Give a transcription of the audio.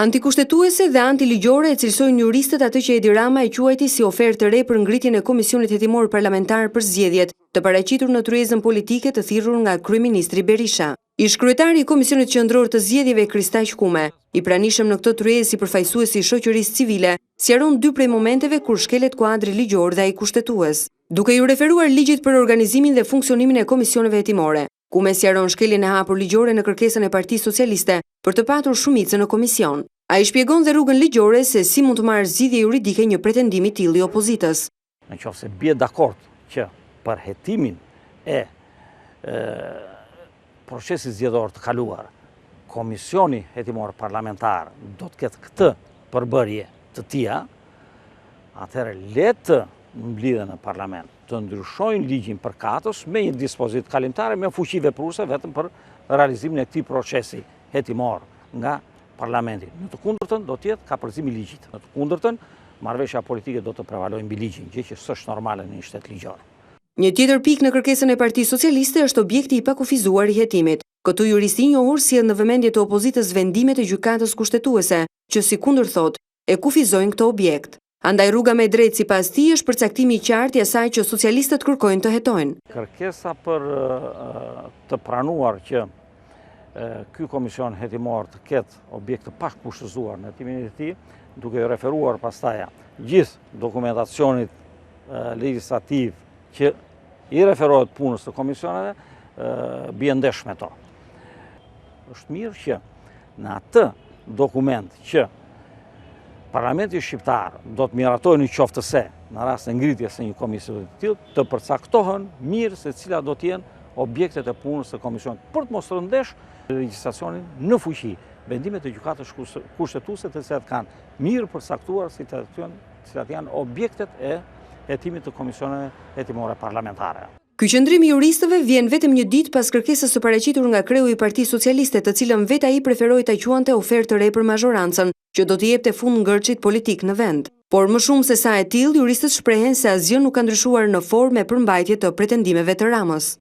Antikushtetuese dhe antiligjore e cilësojnë juristët atë që Edi Rama e quajti si ofertë të re për ngritjen e Komisionit Hetimor Parlamentar për zgjedhjet, të paraqitur në tryezën politike të thirrur nga kryeministri Berisha. Ish-kryetari i Komisionit Qendror të Zgjedhjeve Kristaq Kume, i pranishëm në këtë tryezë si përfaqësuesi i shoqërisë civile, sqaron dy prej momenteve kur shkelet kuadri ligjor dhe ai kushtetues. Duke ju referuar ligjit për organizimin dhe funksionimin e komisioneve hetimore, Kume sqaron shkeljen e hapur ligjore në kërkesën e Partisë Socialiste për të patur shumicën në komision. Ai shpjegon dhe rrugën ligjore se si mund të marrë zgjidhje juridike një pretendim i tillë i opozitës. Nëse bie dakord që për hetimin e procesit zgjedhor të kaluar, Komisioni Hetimor Parlamentar do të ketë këtë përbërje të tija, atëherë le të mblidhen në parlament të ndryshojnë ligjin përkatës me një dispozitë kalimtare me fuqi vepruese vetëm për realizimin e këtij procesi hetimor nga parlamenti. Në të kundërtën do të jetë kapërcimi i ligjit. Në të kundërtën, marrëveshja politike do të prevalojë mbi ligjin, gjë që s'është normale në një shtet ligjor. Një tjetër pikë në kërkesën e Partisë Socialiste është objekti i pakufizuar i hetimit. Këtu juristi i njohur sjell në vëmendje të opozitës vendimet e gjykatës kushtetuese, që si kundër thot, e kufizojnë këtë objekt. Andaj rruga më e drejtë sipas tij është përcaktimi i qartë i asaj që socialistët kërkojnë të hetojnë. Kërkesa për të pranuar që ky komision hetimor të ketë objekt të pakushtëzuar në hetimin e tij, duke i referuar pastaj gjithë dokumentacionit legjislativ që i referohet punës të komisioneve, bie ndesh me to. Është mirë që në atë dokument që Parlamenti shqiptar do të miratojë në qoftë se në rast të ngritjes së një komisioni të tillë të përcaktohen mirë se cilat do të jenë objektet e punës së komisionit për të mos rëndesh legjislacionin në fuqi. Vendimet e gjykatës kushtetuese të cilat kanë mirë përcaktuar cilat janë objektet e hetimit të komisioneve hetimore parlamentare. Ky qëndrim i juristëve vjen vetëm një ditë pas kërkesës së paraqitur nga kreu i Partisë Socialiste, të cilën vetë ai preferoi ta quante ofertë të re për mazhorancën, që do të jepte fund ngërçit politik në vend. Por më shumë se sa e tillë, juristët shprehen se asgjë nuk ka ndryshuar në formë e përmbajtje të pretendimeve të Ramës.